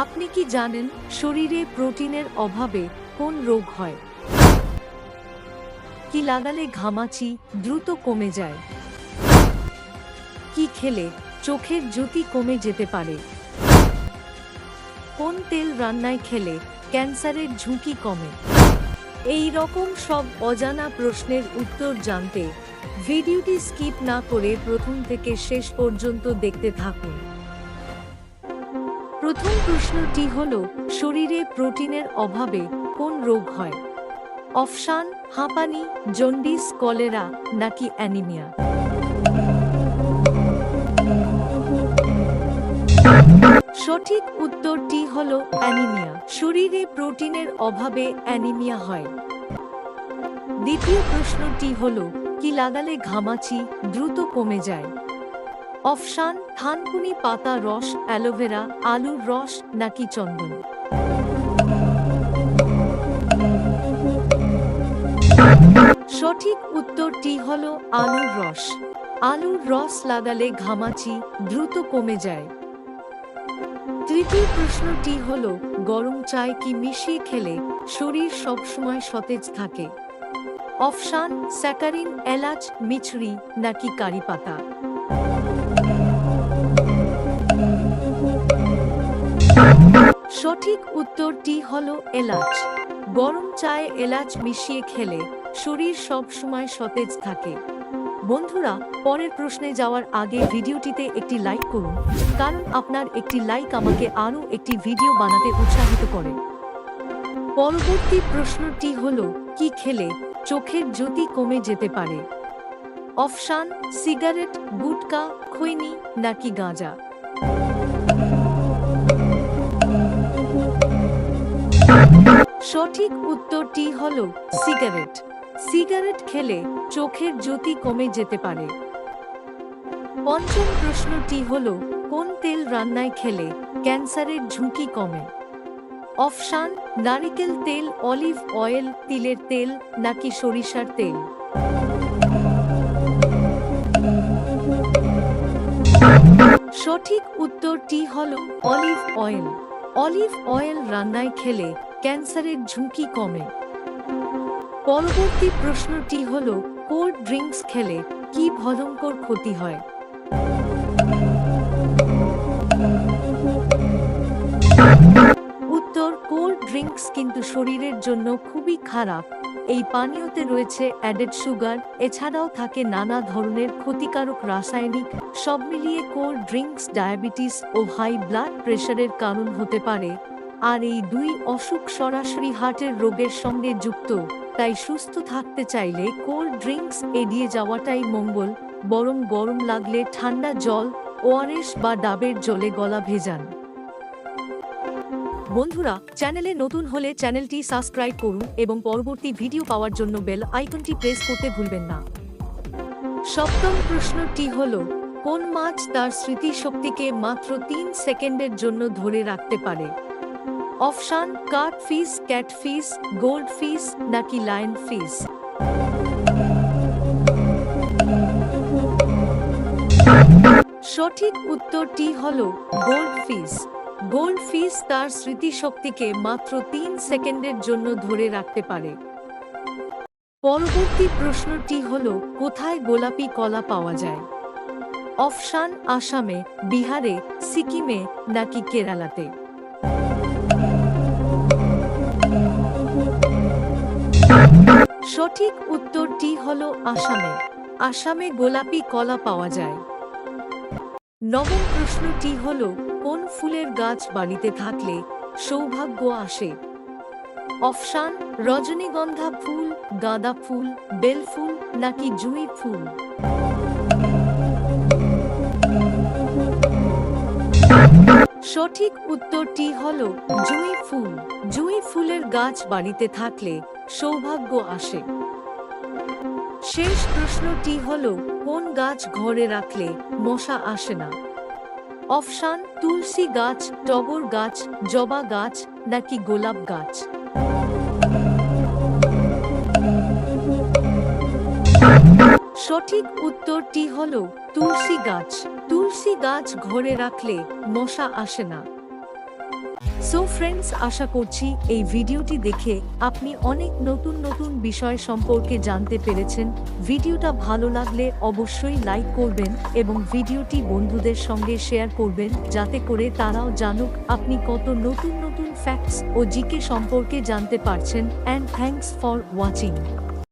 আপনি কি জানেন শরীরে প্রোটিনের অভাবে কোন রোগ হয়? কি লাগালে ঘামাচি দ্রুত কমে যায়? কি খেলে চোখের জ্যোতি কমে যেতে পারে? কোন তেল রান্নায় খেলে ক্যান্সারের ঝুঁকি কমে? এই রকম সব অজানা প্রশ্নের উত্তর জানতে ভিডিওটি স্কিপ না করে প্রথম থেকে শেষ পর্যন্ত দেখতে থাকুন। প্রথম প্রশ্নটি হল, শরীরে প্রোটিনের অভাবে কোন রোগ হয়? অপশন: হাঁপানি, জন্ডিস, কলেরা নাকি অ্যানিমিয়া? সঠিক উত্তরটি হল অ্যানিমিয়া। শরীরে প্রোটিনের অভাবে অ্যানিমিয়া হয়। দ্বিতীয় প্রশ্নটি হল, কি লাগালে ঘামাচি দ্রুত কমে যায়? অপশন: থানকুনি পাতা রস, অ্যালোভেরা, আলুর রস নাকি চন্দন? সঠিক উত্তরটি হল আলুর রস। আলুর রস লাগালে ঘামাচি দ্রুত কমে যায়। তৃতীয় প্রশ্নটি হল, গরম চায় কি মিশিয়ে খেলে শরীর সবসময় সতেজ থাকে? অপশন: স্যাকারিন, এলাচ, মিছরি নাকি কারি পাতা? সঠিক উত্তরটি হল এলাচ। গরম চায়ে এলাচ মিশিয়ে খেলে শরীর সবসময় সতেজ থাকে। বন্ধুরা, পরের প্রশ্নে যাওয়ার আগে ভিডিওটিতে একটি লাইক করুন, কারণ আপনার একটি লাইক আমাকে আরও একটি ভিডিও বানাতে উৎসাহিত করে। পরবর্তী প্রশ্নটি হল, কি খেলে চোখের জ্যোতি কমে যেতে পারে? অপশন: সিগারেট, গুটকা, খৈনি নাকি গাঁজা? সঠিক উত্তরটি হল সিগারেট। সিগারেট খেলে চোখের জ্যোতি কমে যেতে পারে। পঞ্চম প্রশ্নটি হল, কোন তেল রান্নায় খেলে ক্যান্সারের ঝুঁকি কমে? অপশন: নারিকেল তেল, অলিভ অয়েল, তিলের তেল নাকি সরিষার তেল? সঠিক উত্তরটি হল অলিভ অয়েল। অলিভ অয়েল রান্নায় খেলে ক্যান্সারের ঝুঁকি কমে। পরবর্তী প্রশ্নটি হল, কোল্ড ড্রিঙ্কস খেলে কি ভয়ঙ্কর ক্ষতি হয়? উত্তর: কোল্ড ড্রিঙ্কস কিন্তু শরীরের জন্য খুবই খারাপ। এই পানীয়তে রয়েছে অ্যাডেড সুগার, এছাড়াও থাকে নানা ধরনের ক্ষতিকারক রাসায়নিক। সব মিলিয়ে কোল্ড ড্রিঙ্কস ডায়াবেটিস ও হাই ব্লাড প্রেশারের কারণ হতে পারে। আর এই দুই অসুখ সরাসরি হার্টের রোগের সঙ্গে যুক্ত। তাই সুস্থ থাকতে চাইলে কোল্ড ড্রিঙ্কস এড়িয়ে যাওয়াটাই মঙ্গল। বরং গরম লাগলে ঠান্ডা জল, ওআরএস বা ডাবের জলে গলা ভেজান। বন্ধুরা, চ্যানেলে নতুন হলে চ্যানেলটি সাবস্ক্রাইব করুন এবং পরবর্তী ভিডিও পাওয়ার জন্য বেল আইকনটি প্রেস করতে ভুলবেন না। সপ্তম প্রশ্নটি হল, কোন মাছ তার স্মৃতিশক্তিকে মাত্র 3 সেকেন্ডের জন্য ধরে রাখতে পারে? অপশন: কার্পফিশ, ক্যাটফিশ, গোল্ডফিশ নাকি লায়ন ফিশ? সঠিক উত্তরটি হল গোল্ডফিশ। গোল্ডফিশ তার স্মৃতিশক্তিকে মাত্র 3 সেকেন্ডের জন্য ধরে রাখতে পারে। পরবর্তী প্রশ্নটি হল, কোথায় গোলাপি কলা পাওয়া যায়? অপশন: আসামে, বিহারে, সিকিমে নাকি কেরালাতে? সঠিক উত্তরটি হল আসামে। আসামে গোলাপি কলা পাওয়া যায়। নবম প্রশ্নটি হল, কোন ফুলের গাছ বাড়িতে থাকলে সৌভাগ্য আসে? অপশন: রজনীগন্ধা ফুল, গাঁদা ফুল, বেল ফুল নাকি জুঁই ফুল? সঠিক উত্তরটি হল জুঁই ফুল। জুঁই ফুলের গাছ বাড়িতে থাকলে সৌভাগ্য আসে। শেষ প্রশ্নটি হল, কোন গাছ ঘরে রাখলে মশা আসে না? অপশন: তুলসী গাছ, টগর গাছ, জবা গাছ নাকি গোলাপ গাছ? সঠিক উত্তরটি হল তুলসী গাছ। তুলসী গাছ ঘরে রাখলে মশা আসে না। সো ফ্রেন্ডস, আশা করছি এই ভিডিওটি দেখে আপনি অনেক নতুন নতুন বিষয় সম্পর্কে জানতে পেরেছেন। ভিডিওটা ভালো লাগলে অবশ্যই লাইক করবেন এবং ভিডিওটি বন্ধুদের সঙ্গে শেয়ার করবেন, যাতে করে তারাও জানুক আপনি কত নতুন নতুন ফ্যাক্টস ও জিকে সম্পর্কে জানতে পারছেন। And thanks for watching.